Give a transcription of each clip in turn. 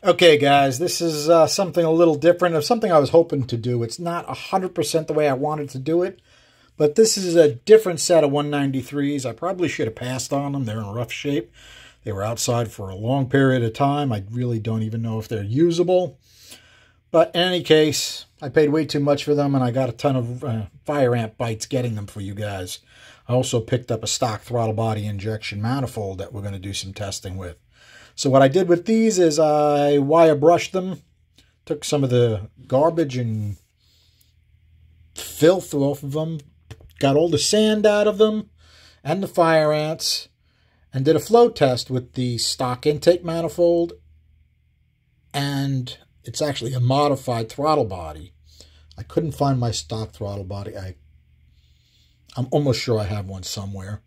Okay, guys, this is something a little different of something I was hoping to do. It's not 100% the way I wanted to do it, but this is a different set of 193s. I probably should have passed on them. They're in rough shape. They were outside for a long period of time. I really don't even know if they're usable. But in any case, I paid way too much for them, and I got a ton of fire ant bites getting them for you guys. I also picked up a stock throttle body injection manifold that we're going to do some testing with. So what I did with these is I wire brushed them, took some of the garbage and filth off of them, got all the sand out of them and the fire ants, and did a flow test with the stock intake manifold, and it's actually a modified throttle body. I couldn't find my stock throttle body. I'm almost sure I have one somewhere.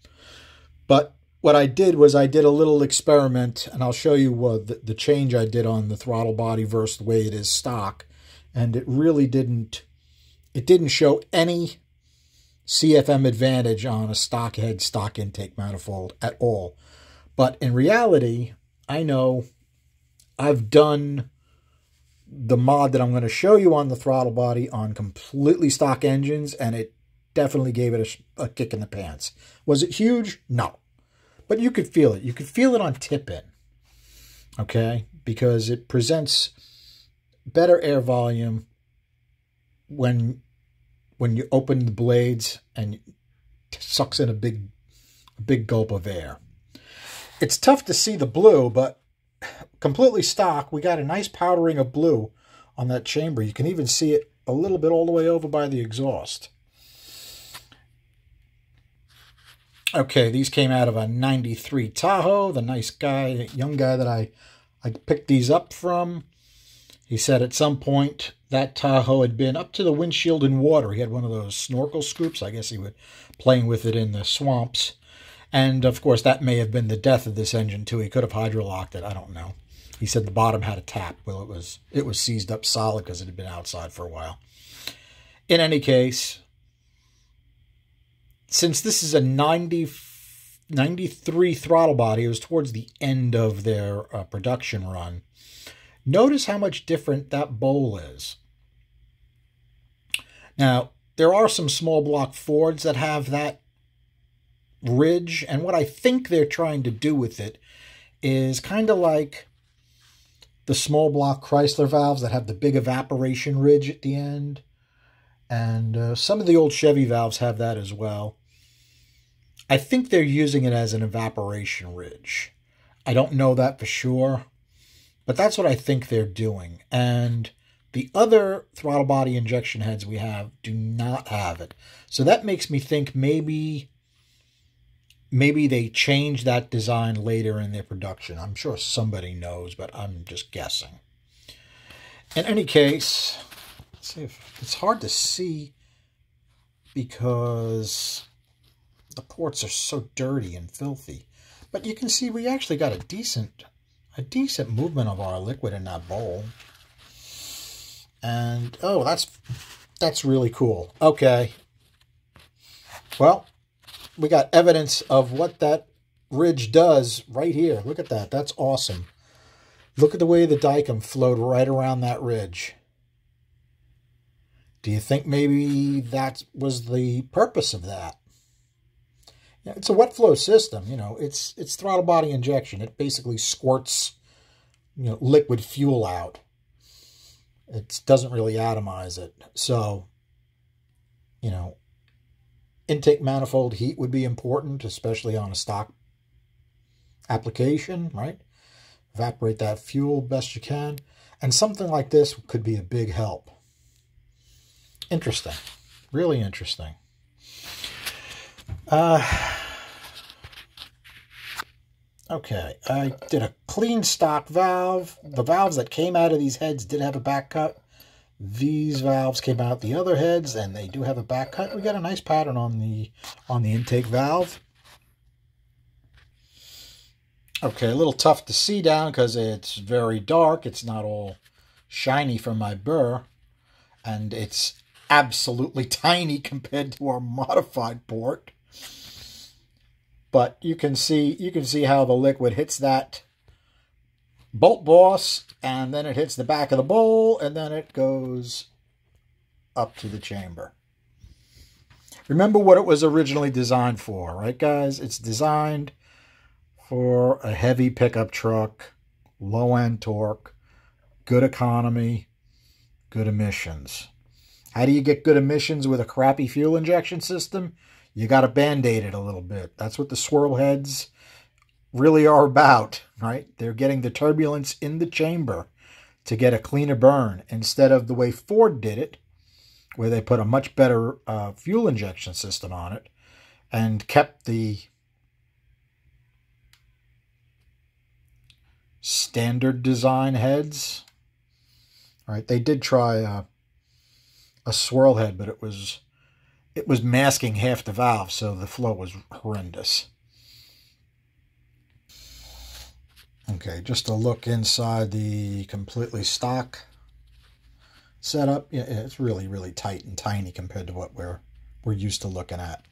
But what I did was I did a little experiment, and I'll show you the change I did on the throttle body versus the way it is stock. And it really didn't show any CFM advantage on a stock head, stock intake manifold at all. But in reality, I know I've done the mod that I'm going to show you on the throttle body on completely stock engines, and it definitely gave it a kick in the pants. Was it huge? No. But you could feel it. You could feel it on tip-in, okay? Because it presents better air volume when you open the blades and it sucks in a big gulp of air. It's tough to see the blue, but completely stock, we got a nice powdering of blue on that chamber. You can even see it a little bit all the way over by the exhaust. Okay, these came out of a 93 Tahoe. The nice guy, young guy that I picked these up from, he said at some point that Tahoe had been up to the windshield in water. He had one of those snorkel scoops. I guess he was playing with it in the swamps. And, of course, that may have been the death of this engine, too. He could have hydrolocked it. I don't know. He said the bottom had a tap. Well, it was seized up solid because it had been outside for a while. In any case, since this is a 93 throttle body, it was towards the end of their production run. Notice how much different that bowl is. Now, there are some small block Fords that have that ridge, and what I think they're trying to do with it is kind of like the small block Chrysler valves that have the big evaporation ridge at the end. And some of the old Chevy valves have that as well. I think they're using it as an evaporation ridge. I don't know that for sure, but that's what I think they're doing. And the other throttle body injection heads we have do not have it. So that makes me think maybe they changed that design later in their production. I'm sure somebody knows, but I'm just guessing. In any case, let's see if it's hard to see because the ports are so dirty and filthy. But you can see we actually got a decent movement of our liquid in that bowl. And oh, that's really cool. Okay. Well, we got evidence of what that ridge does right here. Look at that. That's awesome. Look at the way the Dykem flowed right around that ridge. Do you think maybe that was the purpose of that? Yeah, it's a wet flow system. You know, it's throttle body injection. It basically squirts, liquid fuel out. It doesn't really atomize it. So, intake manifold heat would be important, especially on a stock application, right? Evaporate that fuel best you can. And something like this could be a big help. Interesting. Really interesting. Okay, I did a clean stock valve. The valves that came out of these heads did have a back cut. These valves came out the other heads, and they do have a back cut. We got a nice pattern on the intake valve. Okay, a little tough to see down because it's very dark. It's not all shiny from my burr, and it's absolutely tiny compared to our modified port. But you can see how the liquid hits that bolt boss, and then it hits the back of the bowl, and then it goes up to the chamber. Remember what it was originally designed for, right, guys? It's designed for a heavy pickup truck, low-end torque, good economy, good emissions. How do you get good emissions with a crappy fuel injection system? You got to band-aid it a little bit. That's what the swirl heads really are about, right? They're getting the turbulence in the chamber to get a cleaner burn instead of the way Ford did it, where they put a much better fuel injection system on it and kept the standard design heads. All right, they did try a swirl head, but it was masking half the valve, so the flow was horrendous. Okay, just a look inside the completely stock setup. Yeah, it's really, really tight and tiny compared to what we're used to looking at.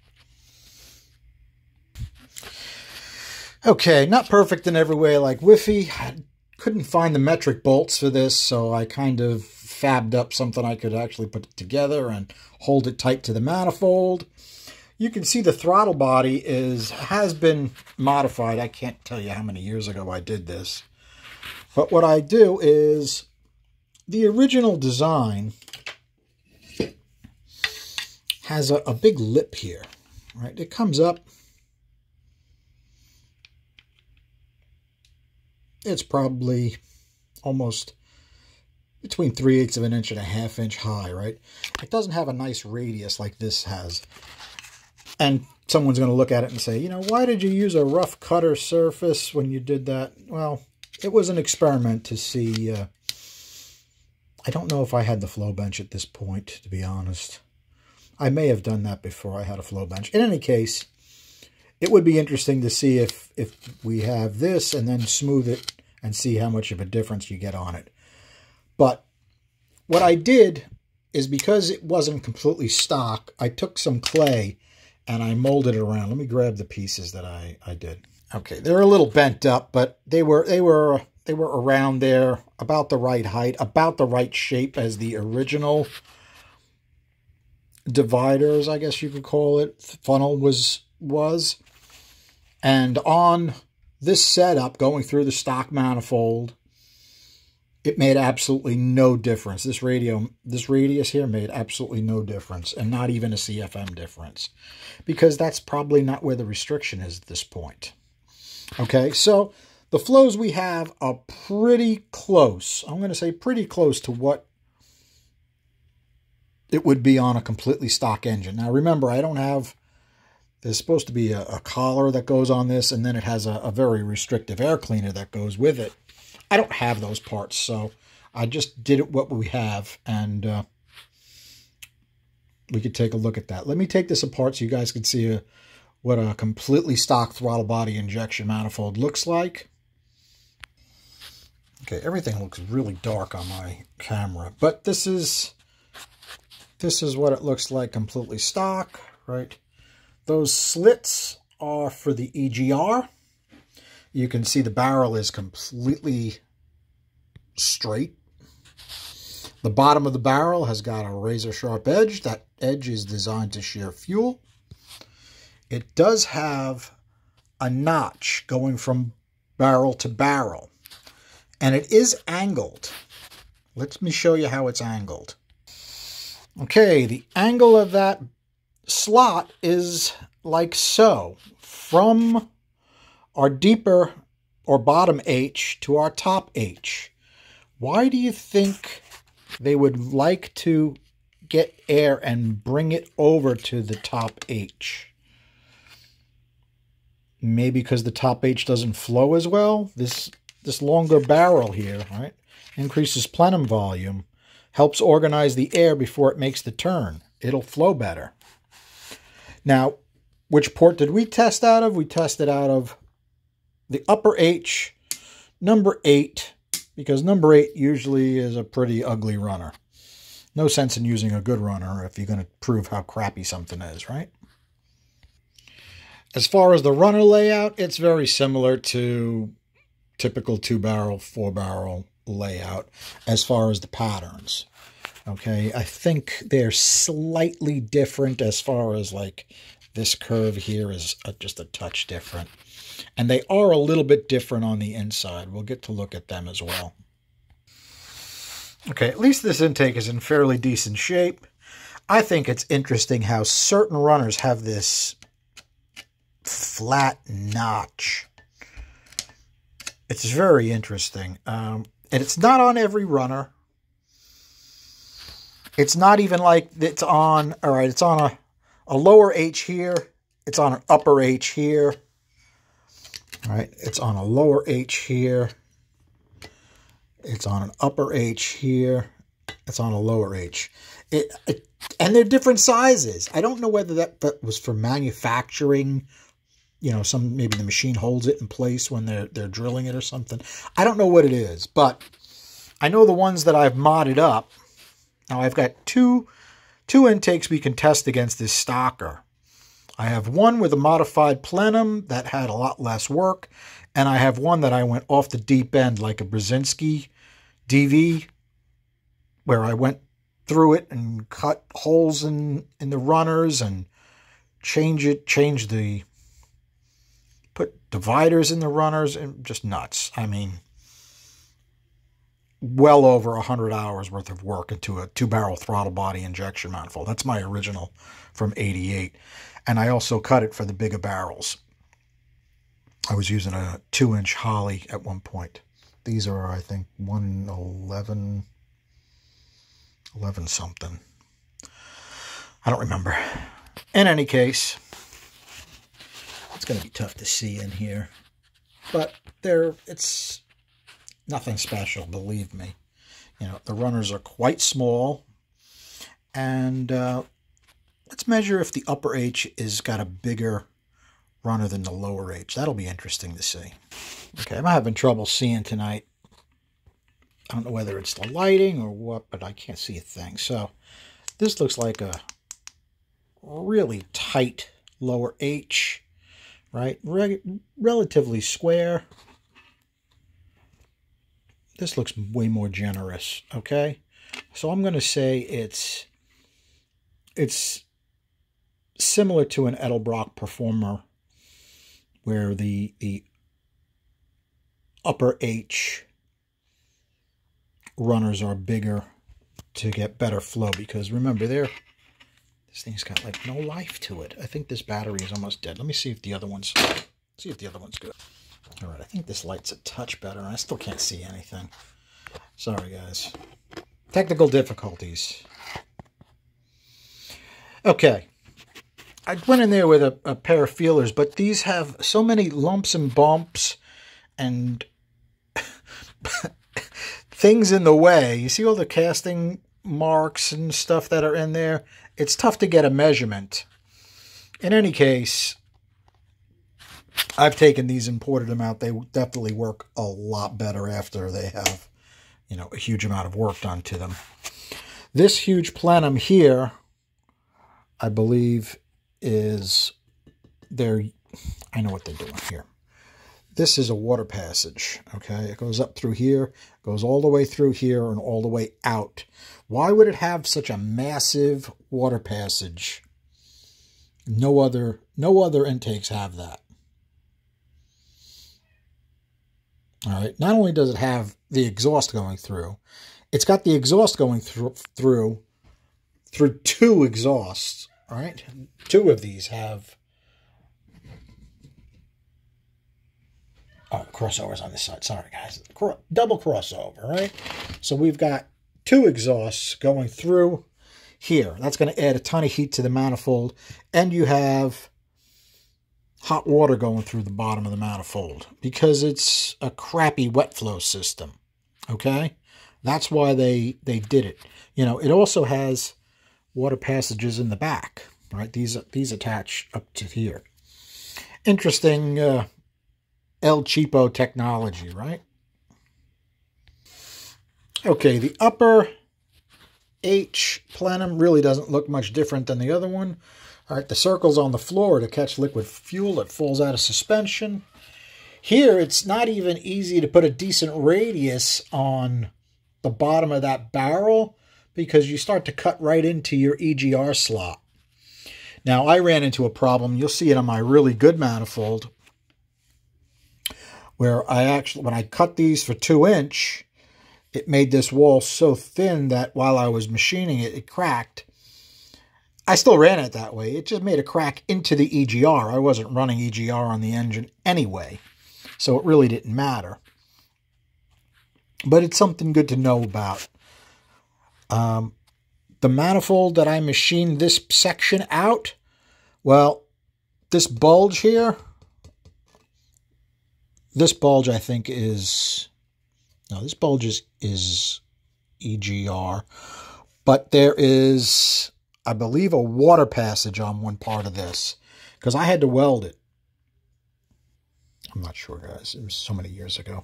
Okay, not perfect in every way like Wi-Fi. I couldn't find the metric bolts for this, so I kind of fabbed up something I could actually put it together and hold it tight to the manifold. You can see the throttle body has been modified. I can't tell you how many years ago I did this. But what I do is the original design has a big lip here, right? It comes up. It's probably almost between 3/8 of an inch and a 1/2 inch high, right? It doesn't have a nice radius like this has. And someone's going to look at it and say, you know, why did you use a rough cutter surface when you did that? Well, it was an experiment to see. I don't know if I had the flow bench at this point, to be honest. I may have done that before I had a flow bench. In any case, it would be interesting to see if we have this and then smooth it and see how much of a difference you get on it. But what I did is, because it wasn't completely stock, I took some clay and I molded it around. Let me grab the pieces that I did. Okay, they're a little bent up, but they were around there, about the right height, about the right shape as the original dividers, I guess you could call it, funnel was. And on this setup, going through the stock manifold, it made absolutely no difference. This radius here made absolutely no difference, and not even a CFM difference, because that's probably not where the restriction is at this point. Okay, so the flows we have are pretty close. I'm going to say pretty close to what it would be on a completely stock engine. Now remember, I don't have, there's supposed to be a collar that goes on this, and then it has a very restrictive air cleaner that goes with it. I don't have those parts, so I just did it what we have, and we could take a look at that. Let me take this apart so you guys can see what a completely stock throttle body injection manifold looks like. Okay, everything looks really dark on my camera, but this is what it looks like completely stock, right? Those slits are for the EGR. You can see the barrel is completely straight. The bottom of the barrel has got a razor sharp edge. That edge is designed to shear fuel. It does have a notch going from barrel to barrel, and it is angled. Let me show you how it's angled. Okay, the angle of that slot is like so, from our deeper or bottom H to our top H. Why do you think they would like to get air and bring it over to the top H? Maybe because the top H doesn't flow as well? This longer barrel here, right, increases plenum volume, helps organize the air before it makes the turn. It'll flow better. Now, which port did we test out of? We tested out of the upper H, number 8, because number 8 usually is a pretty ugly runner. No sense in using a good runner if you're going to prove how crappy something is, right? As far as the runner layout, it's very similar to typical 2-barrel, 4-barrel layout as far as the patterns. Okay, I think they're slightly different as far as like this curve here is just a touch different. And they are a little bit different on the inside. We'll get to look at them as well. Okay, at least this intake is in fairly decent shape. I think it's interesting how certain runners have this flat notch. It's very interesting. And it's not on every runner. It's not even like it's on, all right, it's on a lower H here. It's on an upper H here. All right, it's on a lower H here. It's on an upper H here. It's on a lower H. And they're different sizes. I don't know whether that was for manufacturing. You know, maybe the machine holds it in place when they're drilling it or something. I don't know what it is, but I know the ones that I've modded up. Now I've got two intakes we can test against this stocker. I have one with a modified plenum that had a lot less work, and I have one that I went off the deep end like a Brzezinski DV, where I went through it and cut holes in the runners and put dividers in the runners, and just nuts. I mean, well over 100 hours worth of work into a 2-barrel throttle body injection manifold. That's my original from '88. And I also cut it for the bigger barrels. I was using a 2-inch Holly at one point. These are, I think, 111 something. I don't remember. In any case, it's going to be tough to see in here. But it's nothing special, believe me. You know, the runners are quite small. And let's measure if the upper H is got a bigger runner than the lower H. That'll be interesting to see. Okay, I'm having trouble seeing tonight. I don't know whether it's the lighting or what, but I can't see a thing. So this looks like a really tight lower H, right? Relatively square. This looks way more generous, okay? So I'm going to say it's similar to an Edelbrock Performer, where the upper H runners are bigger to get better flow, because remember, this thing's got like no life to it. I think this battery is almost dead. Let me see if the other one's good. All right, I think this light's a touch better, and I still can't see anything. Sorry, guys. Technical difficulties. Okay. I went in there with a pair of feelers, but these have so many lumps and bumps and things in the way. You see all the casting marks and stuff that are in there? It's tough to get a measurement. In any case, I've taken these and ported them out. They definitely work a lot better after they have, you know, a huge amount of work done to them. This huge plenum here, I believe, is I know what they're doing here. This is a water passage, okay? It goes up through here, goes all the way through here, and all the way out. Why would it have such a massive water passage? No other intakes have that. All right. Not only does it have the exhaust going through, it's got the exhaust going through two exhausts. All right. Two of these have crossovers on this side. Sorry, guys. Double crossover, right? So we've got two exhausts going through here. That's going to add a ton of heat to the manifold. And you have hot water going through the bottom of the manifold because it's a crappy wet flow system. Okay? That's why they did it. You know, it also has water passages in the back, right? These attach up to here. Interesting El Cheapo technology, right? Okay, the upper H plenum really doesn't look much different than the other one. All right, the circle's on the floor to catch liquid fuel that falls out of suspension. Here, it's not even easy to put a decent radius on the bottom of that barrel because you start to cut right into your EGR slot. Now, I ran into a problem. You'll see it on my really good manifold where when I cut these for 2-inch, it made this wall so thin that while I was machining it, it cracked. I still ran it that way. It just made a crack into the EGR. I wasn't running EGR on the engine anyway, so it really didn't matter. But it's something good to know about. The manifold that I machined this section out, well, this bulge here, this bulge I think is, no, this bulge is EGR, but there is, I believe, a water passage on one part of this because I had to weld it. I'm not sure, guys. It was so many years ago.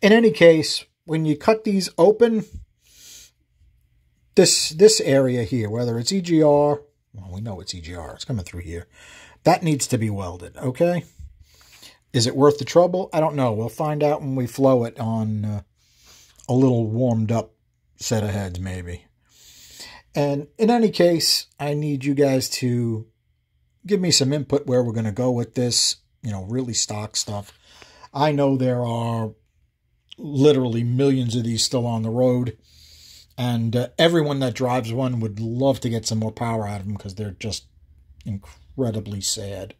In any case, when you cut these open, this area here, whether it's EGR, well, we know it's EGR. It's coming through here. That needs to be welded, okay? Is it worth the trouble? I don't know. We'll find out when we flow it on a little warmed up set of heads, maybe. And in any case, I need you guys to give me some input where we're going to go with this, you know, really stock stuff. I know there are literally millions of these still on the road, and everyone that drives one would love to get some more power out of them because they're just incredibly sad.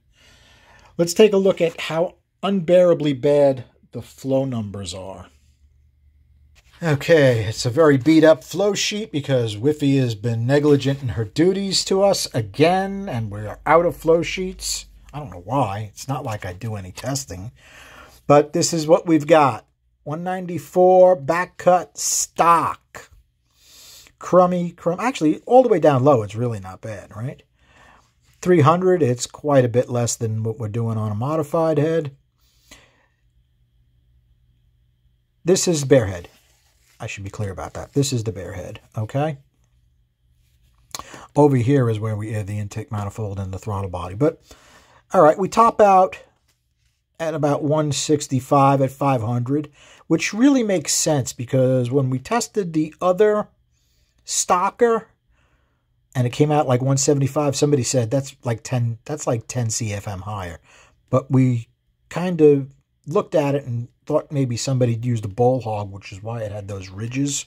Let's take a look at how unbearably bad the flow numbers are. Okay, it's a very beat up flow sheet because Wiffy has been negligent in her duties to us again, and we're out of flow sheets. I don't know why. It's not like I do any testing, but this is what we've got. 194 back cut stock. Crummy. Actually, all the way down low, it's really not bad, right? 300, it's quite a bit less than what we're doing on a modified head. This is bare head. I should be clear about that. This is the bare head, okay? Over here is where we add the intake manifold and the throttle body. But, all right, we top out at about 165 at 500, which really makes sense because when we tested the other stocker and it came out like 175, somebody said that's like 10 CFM higher. But we kind of looked at it and thought maybe somebody used a bowl hog, which is why it had those ridges.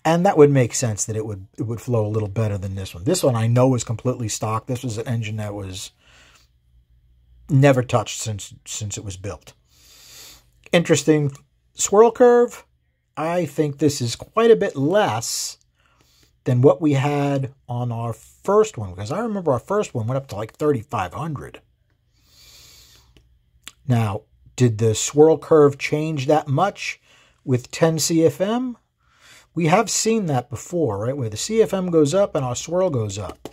And that would make sense that it would flow a little better than this one. This one I know is completely stock. This was an engine that was never touched since it was built. Interesting swirl curve. I think this is quite a bit less than what we had on our first one, because I remember our first one went up to like 3,500. Now, did the swirl curve change that much with 10 CFM? We have seen that before, right? Where the CFM goes up and our swirl goes up.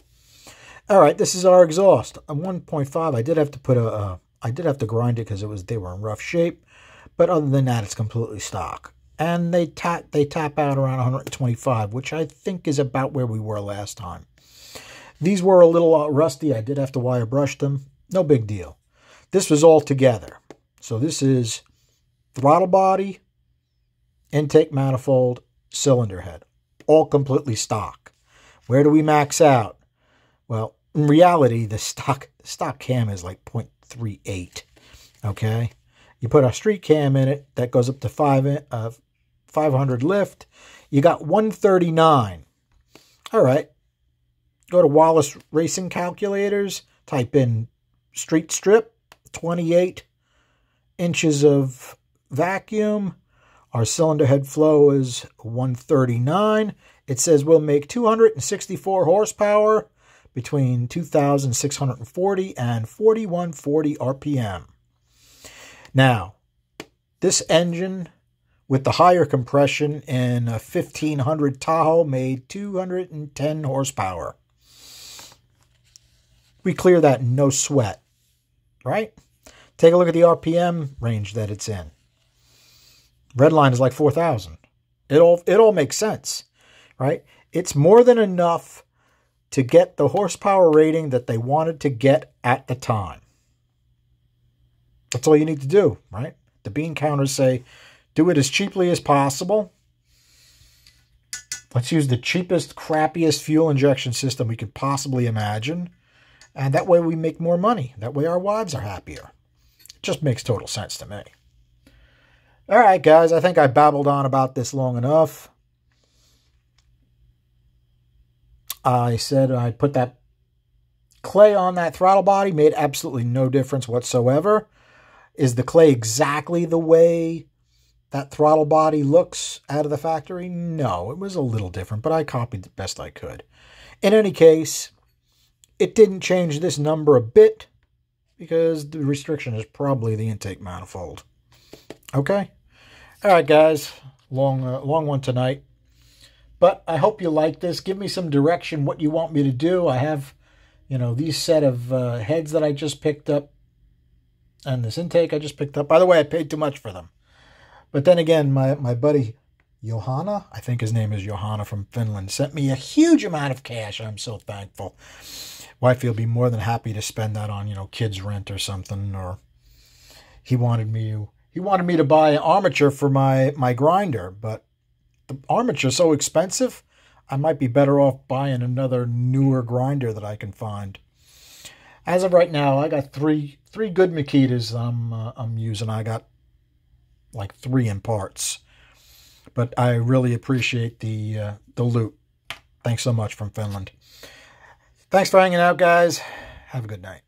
All right, this is our exhaust. On 1.5, I did have to I did have to grind it because they were in rough shape. But other than that, it's completely stock. And they tap out around 125, which I think is about where we were last time. These were a little rusty. I did have to wire brush them. No big deal. This was all together. So this is throttle body, intake manifold, cylinder head. All completely stock. Where do we max out? Well, in reality, the stock cam is like 0.38. Okay? You put a street cam in it, that goes up to 500 lift. You got 139. All right. Go to Wallace Racing Calculators, type in street strip, 28 inches of vacuum. Our cylinder head flow is 139. It says we'll make 264 horsepower between 2,640 and 4,140 RPM. Now, this engine with the higher compression in a 1500 Tahoe made 210 horsepower. We clear that no sweat, right? Take a look at the RPM range that it's in. Red line is like 4,000. It all makes sense, right? It's more than enough to get the horsepower rating that they wanted to get at the time. That's all you need to do, right? The bean counters say, do it as cheaply as possible. Let's use the cheapest, crappiest fuel injection system we could possibly imagine. And that way we make more money. That way our wives are happier. It just makes total sense to me. All right, guys, I think I babbled on about this long enough. I said I'd put that clay on that throttle body. Made absolutely no difference whatsoever. Is the clay exactly the way that throttle body looks out of the factory? No, it was a little different, but I copied the best I could. In any case, it didn't change this number a bit because the restriction is probably the intake manifold. Okay? All right, guys. Long one tonight. But I hope you like this. Give me some direction what you want me to do. I have, these set of heads that I just picked up and this intake I just picked up. By the way, I paid too much for them. But then again, my buddy Johanna, I think his name is Johanna from Finland, sent me a huge amount of cash. I'm so thankful. Wifey will be more than happy to spend that on, kids' rent or something. Or he wanted me to buy an armature for my grinder, but the armature is so expensive, I might be better off buying another newer grinder that I can find. As of right now, I got three good Makitas I'm using. I got like 3 in parts. But I really appreciate the loot. Thanks so much from Finland. Thanks for hanging out, guys. Have a good night.